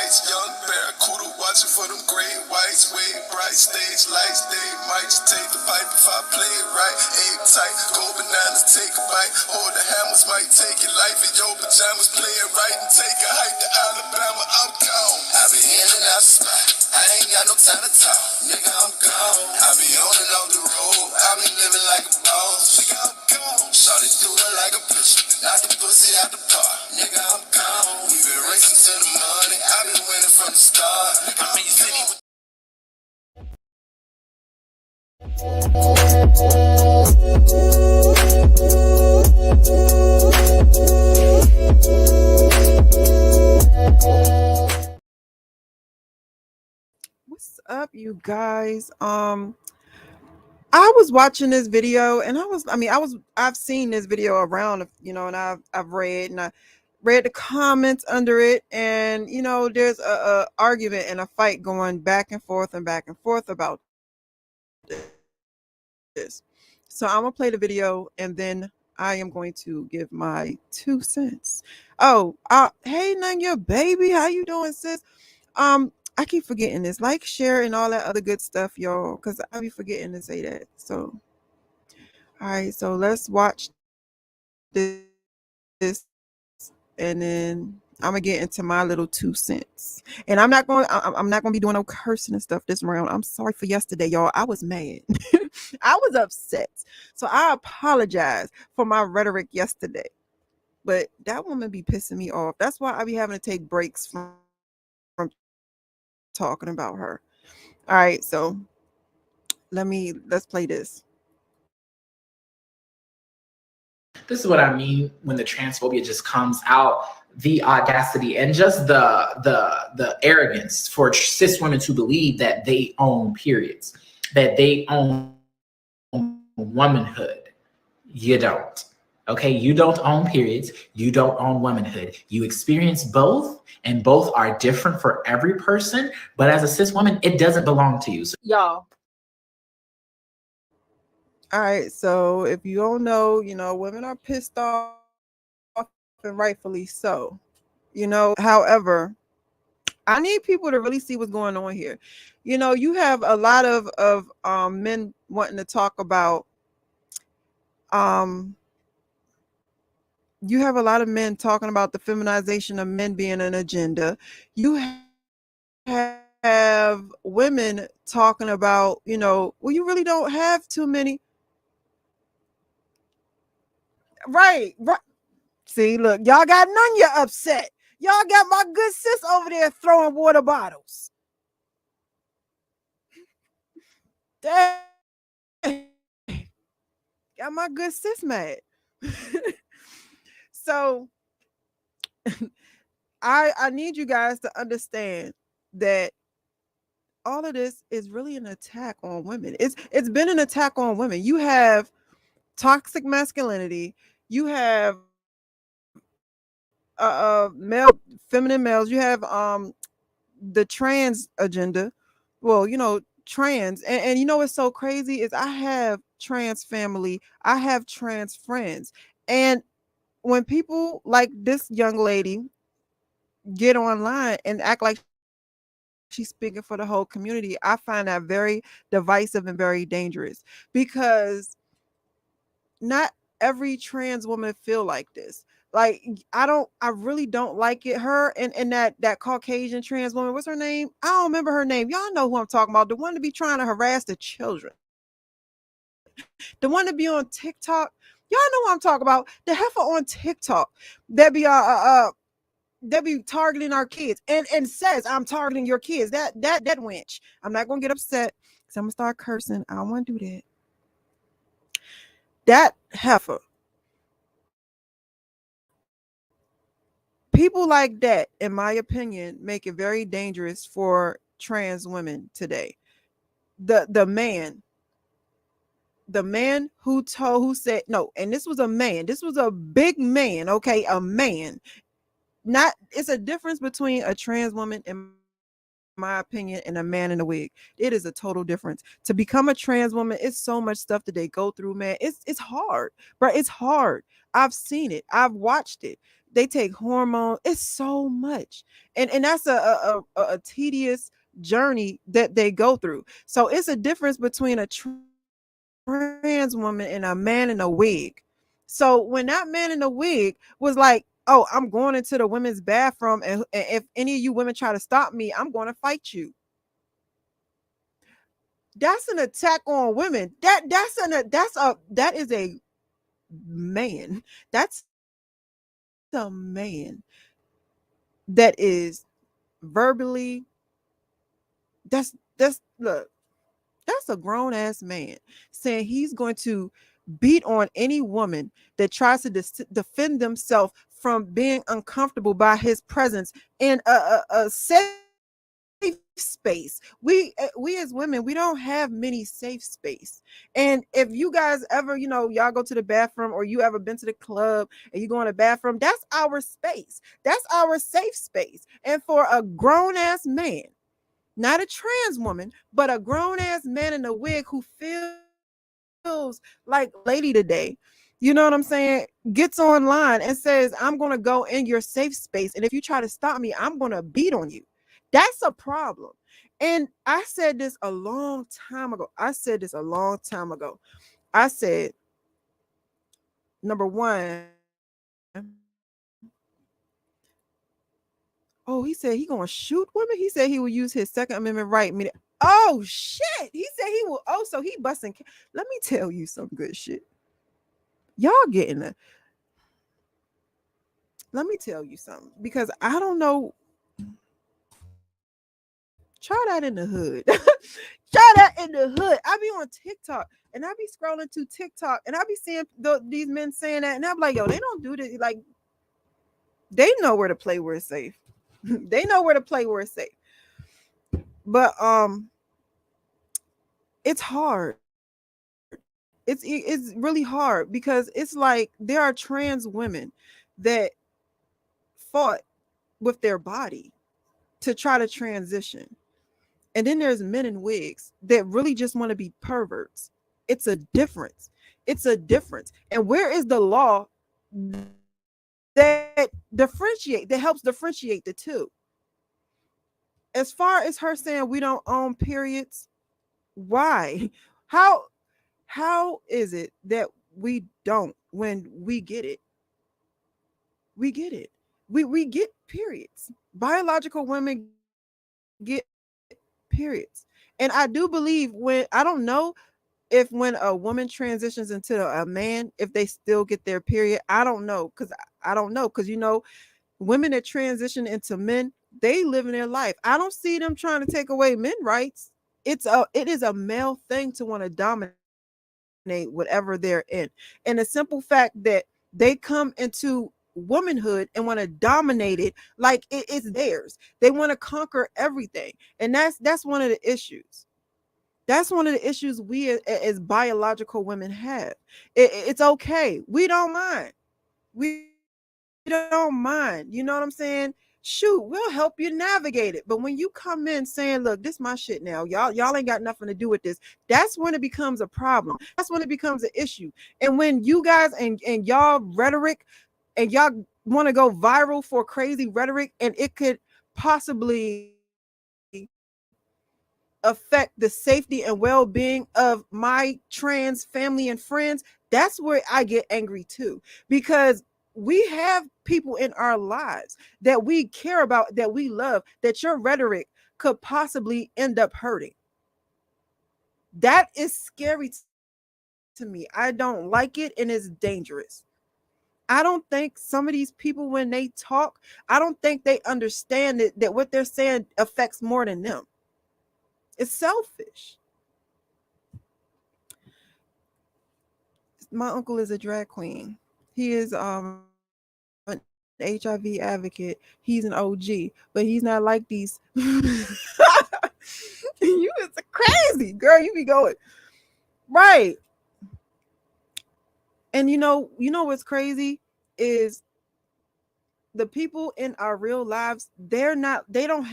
lights, young barracuda watching for them gray whites. Way bright stage lights, they might just take the pipe if I play it right. Aim tight, go bananas, take a bite. Hold the hammers, might take your life in your pajamas. Play it right and take a hike to Alabama. I'm gone. I be in and out the spot. I ain't got no time to talk. Nigga, I'm gone. I be on and off the road. I be living like a boss. Nigga, I'm gone. Shawty do it like a pistol. Knock the pussy out the park. Nigga, I'm gone. We been racing to the money. I been winning from the start. Nigga, I'm in your city with What's up, you guys? I was watching this video and I've seen this video around, and I've read and I read the comments under it, and there's a argument and a fight going back and forth about this. So I'm gonna play the video and then I am going to give my 2 cents. Oh, hey Nanya baby, how you doing, sis? I keep forgetting this. Like, share, and all that other good stuff, y'all, because I be forgetting to say that. So, all right, so let's watch this, and then I'm gonna get into my little 2 cents. And I'm not going to be doing no cursing and stuff this round. I'm sorry for yesterday, y'all. I was mad. I was upset. So I apologize for my rhetoric yesterday. But that woman be pissing me off. That's why I be having to take breaks from talking about her. All right, so let's play this. This is what I mean when the transphobia just comes out, the audacity and just the arrogance for cis women to believe that they own periods, that they own womanhood. You don't. Okay, you don't own periods, you don't own womanhood. You experience both, and both are different for every person, but as a cis woman, it doesn't belong to you. So, y'all. All right, so if you don't know, women are pissed off, and rightfully so. However, I need people to really see what's going on here. You have a lot of men wanting to talk about you have a lot of men talking about the feminization of men being an agenda. You have women talking about, well, you really don't have too many. Right. See, look, y'all got Nunya upset. Y'all got my good sis over there throwing water bottles. Dang. Got my good sis mad. So I need you guys to understand that all of this is really an attack on women. It's been an attack on women. You have toxic masculinity. You have male, feminine males. You have the trans agenda. Well, trans, and what's so crazy is I have trans family. I have trans friends, and when people like this young lady get online and act like she's speaking for the whole community, I find that very divisive and very dangerous, because not every trans woman feel like this. Like, I really don't like it. Her and that Caucasian trans woman, what's her name? I don't remember her name. Y'all know who I'm talking about. The one to be trying to harass the children. The one to be on TikTok. Y'all know what I'm talking about. The heifer on TikTok that be targeting our kids and says, I'm targeting your kids. That wench. I'm not gonna get upset because I'm gonna start cursing. I don't want to do that. That heifer. People like that, in my opinion, make it very dangerous for trans women today. The man who said no, and this was a man. This was a big man, okay? A man. It's a difference between a trans woman, in my opinion, and a man in a wig. It is a total difference. To become a trans woman, it's so much stuff that they go through, man. It's hard, but it's hard. I've seen it. I've watched it. They take hormones. It's so much. And that's a tedious journey that they go through. So it's a difference between a trans woman and a man in a wig. So when that man in the wig was like, oh, I'm going into the women's bathroom, and if any of you women try to stop me, I'm going to fight you. That's an attack on women. That is a man. That's a man that is verbally, that's look, that's a grown ass man saying he's going to beat on any woman that tries to defend themselves from being uncomfortable by his presence in a safe space. We as women, we don't have many safe space. And if you guys ever, y'all go to the bathroom, or you ever been to the club and you go in the bathroom, that's our space. That's our safe space. And for a grown ass man, not a trans woman, but a grown ass man in a wig who feels like lady today, you know what I'm saying, gets online and says, I'm going to go in your safe space, and if you try to stop me, I'm going to beat on you. That's a problem. And I said this a long time ago. I said, number one, oh, he said he gonna shoot women. He said he will use his Second Amendment right. Oh shit! He said he will. Oh, so he busting. Let me tell you some good shit. Y'all getting it? Let me tell you something, because I don't know. Try that in the hood. Try that in the hood. I be on TikTok and I be scrolling to TikTok and I be seeing these men saying that, and I'm like, yo, they don't do this. Like, they know where to play where it's safe. They know where to play where it's safe. But it's hard. It's really hard, because it's like there are trans women that fought with their body to try to transition. And then there's men in wigs that really just want to be perverts. It's a difference. It's a difference. And where is the law that helps differentiate the two? As far as her saying we don't own periods, why? How is it that we don't, when we get it? We get it. We get periods. Biological women get periods. And I do believe, when I don't know if when a woman transitions into a man, if they still get their period. I don't know, because women that transition into men, they live in their life. I don't see them trying to take away men rights. It is a male thing to want to dominate whatever they're in. And the simple fact that they come into womanhood and want to dominate it like it's theirs. They want to conquer everything. And that's one of the issues. That's one of the issues we as biological women have. It's okay. We don't mind. We don't mind. You know what I'm saying? Shoot, we'll help you navigate it. But when you come in saying, look, this is my shit now, y'all ain't got nothing to do with this, that's when it becomes a problem. That's when it becomes an issue. And when you guys and y'all rhetoric, and y'all want to go viral for crazy rhetoric, and it could possibly affect the safety and well-being of my trans family and friends, that's where I get angry too. Because we have people in our lives that we care about, that we love, that your rhetoric could possibly end up hurting. That is scary to me. I don't like it, and it's dangerous. I don't think some of these people, when they talk, I don't think they understand that what they're saying affects more than them. It's selfish. My uncle is a drag queen. He is an HIV advocate. He's an OG, but he's not like these. You is crazy, girl. You be going right. And you know what's crazy is the people in our real lives, they don't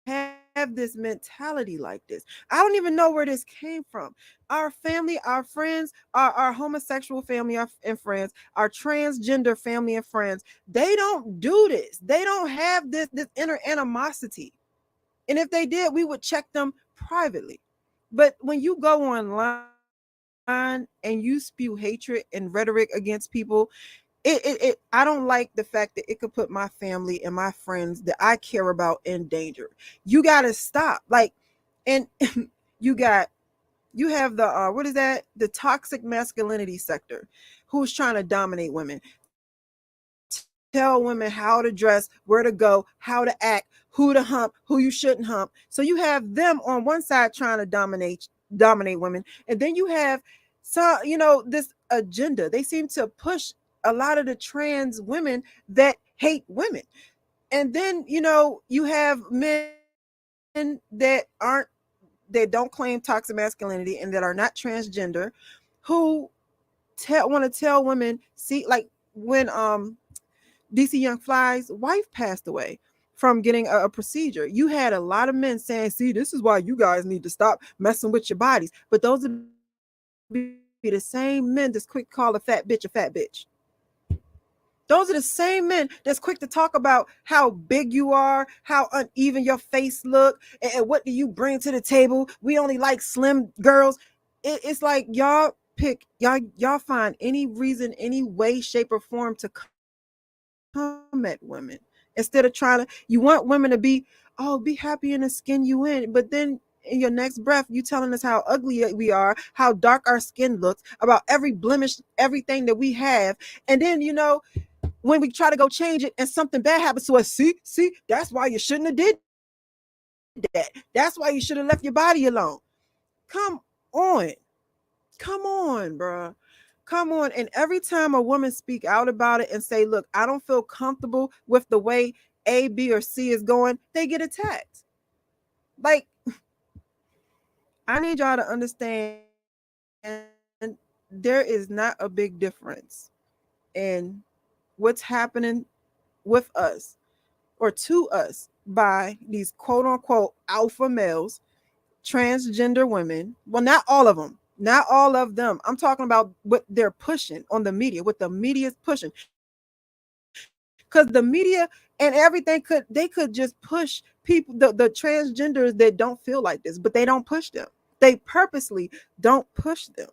have this mentality like this. I don't even know where this came from. Our family, our friends, our homosexual family and friends, our transgender family and friends, they don't do this. They don't have this inner animosity. And if they did, we would check them privately. But when you go online and you spew hatred and rhetoric against people, I don't like the fact that it could put my family and my friends that I care about in danger. You gotta stop. Like, and you got you have the what is that? The toxic masculinity sector, who's trying to dominate women, tell women how to dress, where to go, how to act, who to hump, who you shouldn't hump. So you have them on one side trying to dominate women, and then you have some, this agenda. They seem to push a lot of the trans women that hate women. And then, you have men that don't claim toxic masculinity and that are not transgender, who want to tell women, see, like when DC Young Fly's wife passed away from getting a procedure. You had a lot of men saying, see, this is why you guys need to stop messing with your bodies. But those would be the same men that's quick to call a fat bitch a fat bitch. Those are the same men that's quick to talk about how big you are, how uneven your face look, and what do you bring to the table. We only like slim girls. It's like y'all find any reason, any way, shape, or form to come at women instead of you want women to be, oh, be happy in the skin you in, but then in your next breath you telling us how ugly we are, how dark our skin looks, about every blemish, everything that we have. And then when we try to go change it and something bad happens to us, see, that's why you shouldn't have did that. That's why you should have left your body alone. Come on. Come on, bruh. Come on. And every time a woman speak out about it and say, look, I don't feel comfortable with the way A, B, or C is going, they get attacked. Like, I need y'all to understand there is not a big difference in what's happening with us or to us by these quote unquote alpha males, transgender women. Well, not all of them. Not all of them. I'm talking about what they're pushing on the media, what the media is pushing. Because the media and everything could just push people, the transgenders that don't feel like this, but they don't push them. They purposely don't push them.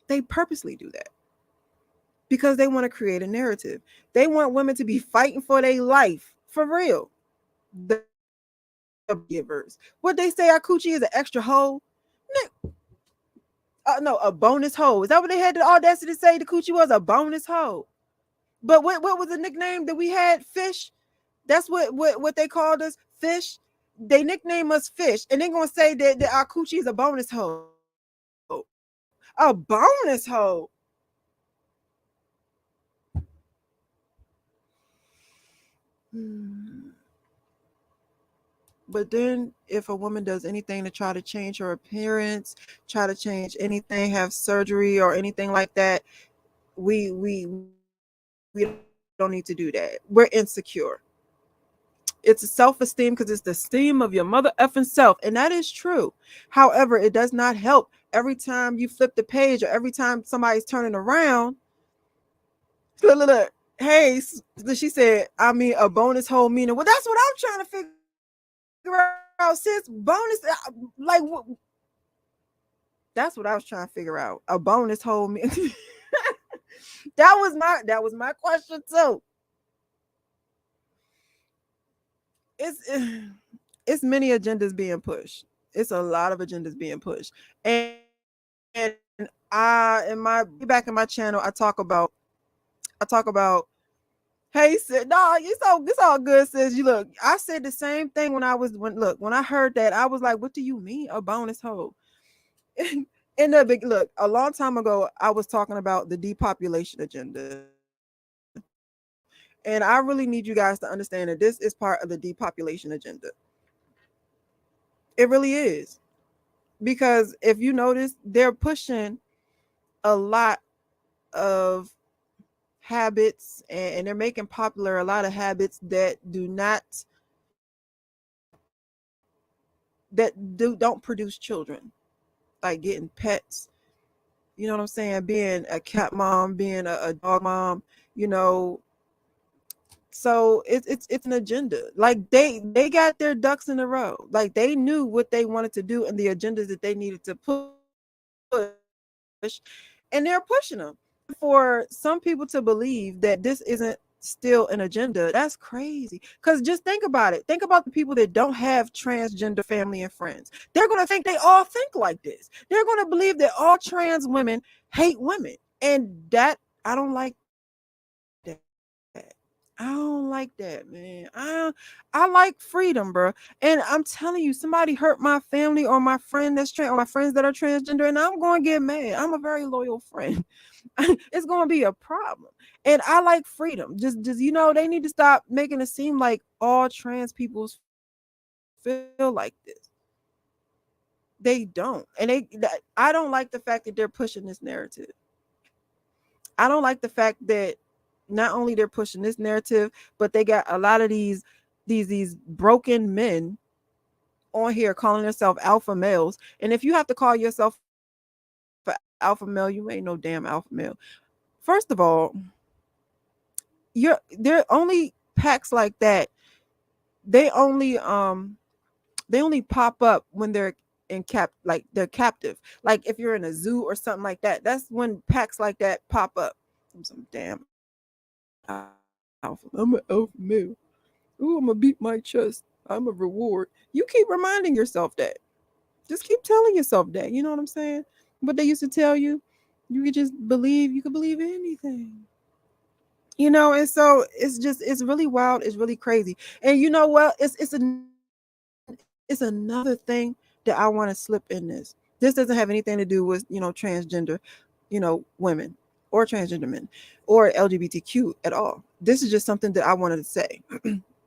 They purposely do that because they want to create a narrative. They want women to be fighting for their life for real. The givers. What they say our coochie is an extra hole? No, a bonus hole. Is that what they had the audacity to say the coochie was a bonus hole? But what was the nickname that we had? Fish. That's what they called us. Fish. They nickname us Fish, and they're gonna say that our coochie is a bonus hole. A bonus hole. But then if a woman does anything to try to change her appearance, try to change anything, have surgery or anything like that, we don't need to do that. We're insecure. It's a self-esteem because it's the esteem of your mother effing self, and that is true. However, it does not help every time you flip the page or every time somebody's turning around. Look. Hey, she said, I mean, a bonus hole meaning. Well, that's what I'm trying to figure out, sis. Bonus, like, that's what I was trying to figure out. A bonus hole mean. That was my question too. It's it's many agendas being pushed. It's a lot of agendas being pushed. And back in my channel, I talk about, hey sis, no, it's all good, sis. You look, I said the same thing when I heard that, I was like, what do you mean a bonus hole? In the big look, a long time ago, I was talking about the depopulation agenda. And I really need you guys to understand that this is part of the depopulation agenda. It really is. Because if you notice, they're pushing a lot of habits, and they're making popular a lot of habits that do not that don't produce children, like getting pets. You know what I'm saying? Being a cat mom, being a dog mom. You know, so it's an agenda. Like they got their ducks in a row. Like they knew what they wanted to do and the agendas that they needed to push, and they're pushing them. For some people to believe that this isn't still an agenda, that's crazy. Because just think about it. Think about the people that don't have transgender family and friends. They're going to think they all think like this. They're going to believe that all trans women hate women. And that, I don't like that. I don't like that, man. I like freedom, bro. And I'm telling you, somebody hurt my family or my friend that's trans, or my friends that are transgender, and I'm going to get mad. I'm a very loyal friend. It's going to be a problem. And I like freedom. Just you know, they need to stop making it seem like all trans people feel like this. They don't. And I don't like the fact that they're pushing this narrative. I don't like the fact that not only they're pushing this narrative, but they got a lot of these broken men on here calling themselves alpha males. And if you have to call yourself an alpha male, you ain't no damn alpha male. First of all, they're only packs like that. They only pop up when they're like they're captive. Like if you're in a zoo or something like that, that's when packs like that pop up. Some damn alpha. I'm an alpha male. Ooh, I'm gonna beat my chest. I'm a reward. You keep reminding yourself that. Just keep telling yourself that. You know what I'm saying? What they used to tell you, you could just believe. You could believe anything. You know, and so it's really wild. It's really crazy. And you know what? It's another thing that I want to slip in this. This doesn't have anything to do with, you know, transgender, you know, women or transgender men or LGBTQ at all. This is just something that I wanted to say.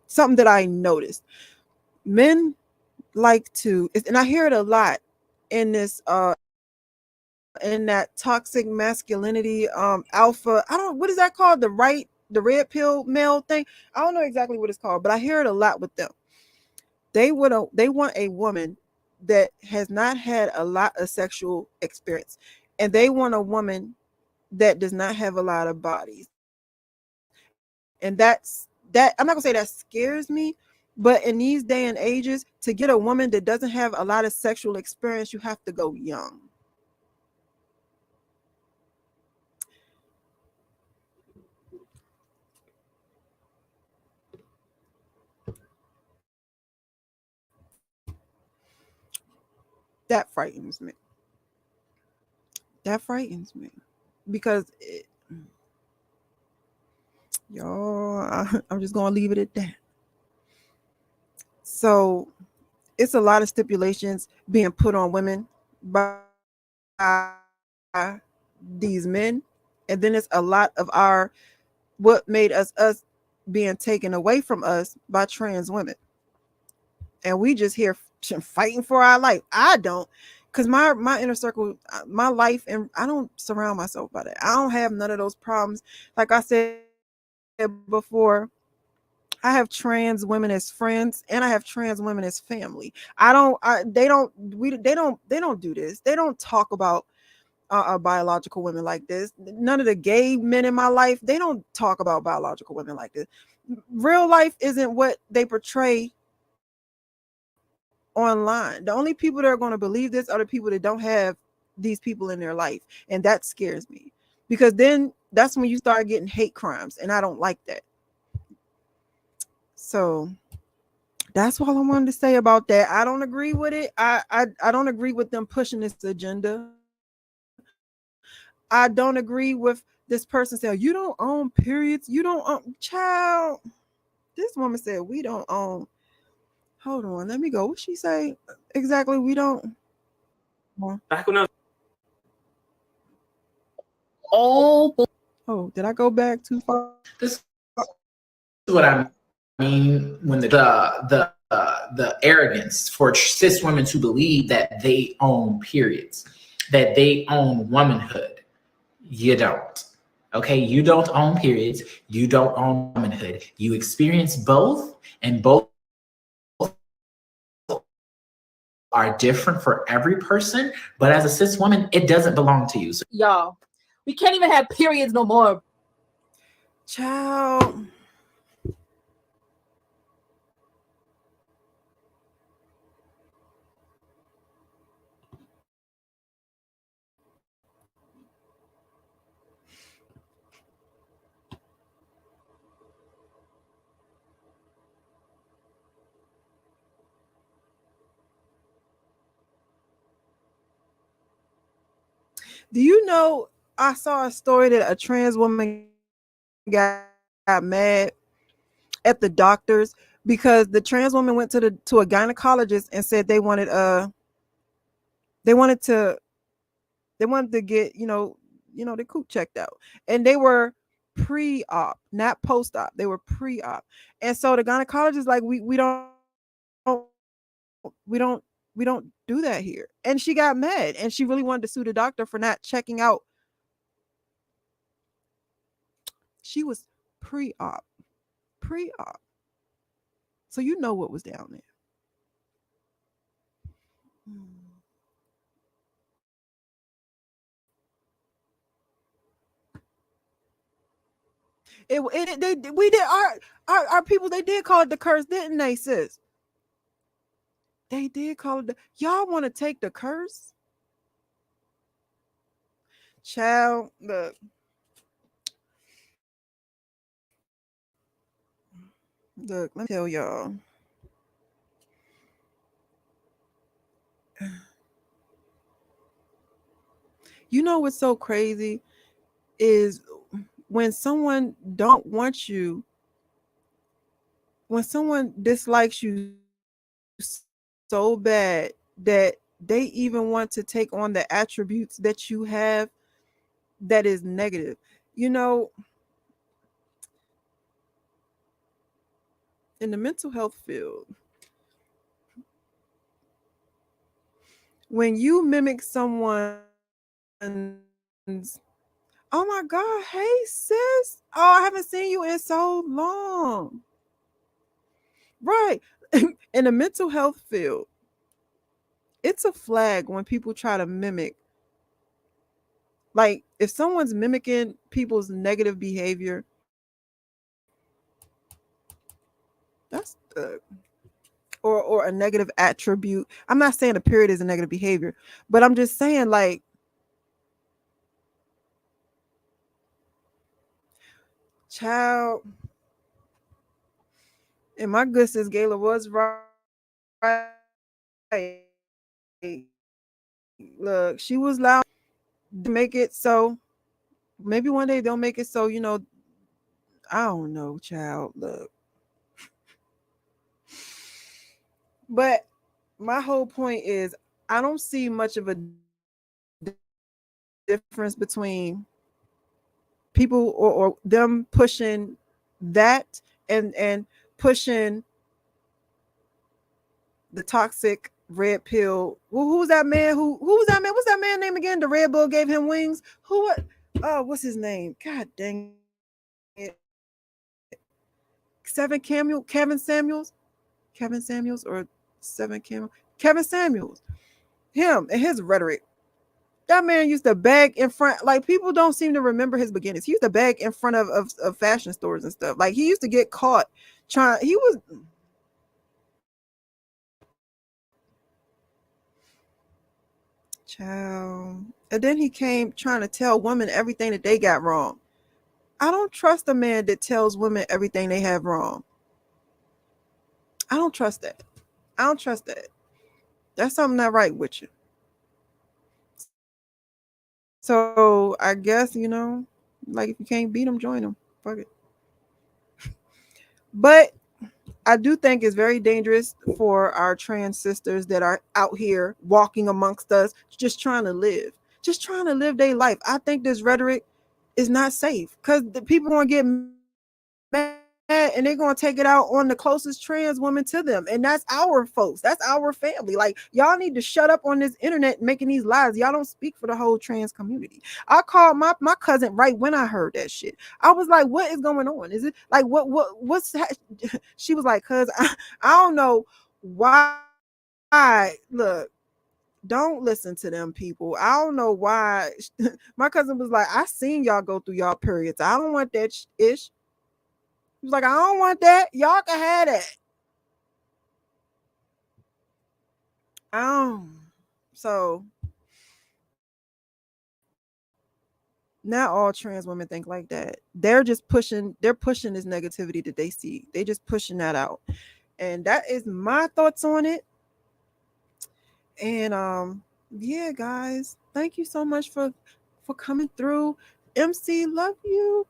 Something that I noticed. Men like to, and I hear it a lot in this in that toxic masculinity alpha, I don't, what is that called, the red pill male thing, I don't know exactly what it's called, but I hear it a lot with them. They want a woman that has not had a lot of sexual experience, and they want a woman that does not have a lot of bodies. And that I'm not gonna say that scares me, but in these day and ages, to get a woman that doesn't have a lot of sexual experience, you have to go young. That frightens me. That frightens me because I'm just gonna leave it at that. So it's a lot of stipulations being put on women by these men, and then it's a lot of our what made us being taken away from us by trans women, and we just here fighting for our life. I don't, because my inner circle, my life, and I don't surround myself by that. I don't have none of those problems. Like I said before, I have trans women as friends, and I have trans women as family. They don't do this. They don't talk about biological women like this. None of the gay men in my life, they don't talk about biological women like this. Real life isn't what they portray online. The only people that are going to believe this are the people that don't have these people in their life, and that scares me, because then that's when you start getting hate crimes, and I don't like that. So that's all I wanted to say about that. I don't agree with it. I don't agree with them pushing this agenda. I don't agree with this person saying you don't own periods. You don't own, child. This woman said we don't own. Hold on, let me go. What she say exactly? We don't. Oh, Oh, did I go back too far? This is what I mean when the arrogance for cis women to believe that they own periods, that they own womanhood. You don't. Okay, you don't own periods. You don't own womanhood. You experience both, and both are different for every person, but as a cis woman, it doesn't belong to you. So, y'all, we can't even have periods no more. Child. Do you know, I saw a story that a trans woman got mad at the doctors because the trans woman went to a gynecologist and said they wanted to get, the coop checked out, and they were pre-op, not post-op. They were pre-op. And so the gynecologist like, we don't do that here. And she got mad and she really wanted to sue the doctor for not checking out. She was pre-op. So you know what was down there. We did our people, they did call it the curse, didn't they, sis? They did call it y'all want to take the curse? Child, look. Look, let me tell y'all. You know what's so crazy is when someone don't want you, when someone dislikes you so bad that they even want to take on the attributes that you have that is negative. You know, in the mental health field, when you mimic someone's, oh my God, hey sis, oh, I haven't seen you in so long. Right. In the mental health field, it's a flag when people try to mimic. Like if someone's mimicking people's negative behavior, that's or a negative attribute. I'm not saying a period is a negative behavior, but I'm just saying, like, child, and my good sis Gayla was right. Look, she was loud to make it so. Maybe one day they'll make it so, I don't know, child. Look. But my whole point is I don't see much of a difference between people or them pushing that and pushing the toxic red pill. Who was that man? Who was that man? What's that man name again? The Red Bull gave him wings. Who? Oh, what's his name? God dang it. Kevin Samuels or Kevin Samuels. Him and his rhetoric. That man used to beg in front, like people don't seem to remember his beginnings. He used to beg in front of fashion stores and stuff. Like he used to get caught he was child. And then he came trying to tell women everything that they got wrong. I don't trust a man that tells women everything they have wrong. I don't trust that. That's something not right with you. So I guess, like if you can't beat them, join them. Fuck it. But I do think it's very dangerous for our trans sisters that are out here walking amongst us, just trying to live their life. I think this rhetoric is not safe because the people are going to get mad and they're going to take it out on the closest trans woman to them. And that's our folks. That's our family. Like, y'all need to shut up on this internet making these lies. Y'all don't speak for the whole trans community. I called my cousin right when I heard that shit. I was like, what is going on? Is it like, what's that? She was like, cuz I don't know why look, don't listen to them people. I don't know why. My cousin was like, I seen y'all go through y'all periods. I don't want that ish. He was like, I don't want that. Y'all can have that. So not all trans women think like that. They're pushing this negativity that they see. They just pushing that out. And that is my thoughts on it. And yeah, guys, thank you so much for coming through. MC, love you.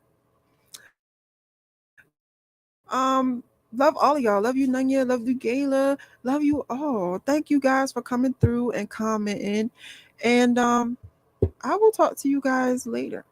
Love all of y'all. Love you, Nanya. Love you, Gayla. Love you all. Thank you guys for coming through and commenting. And I will talk to you guys later.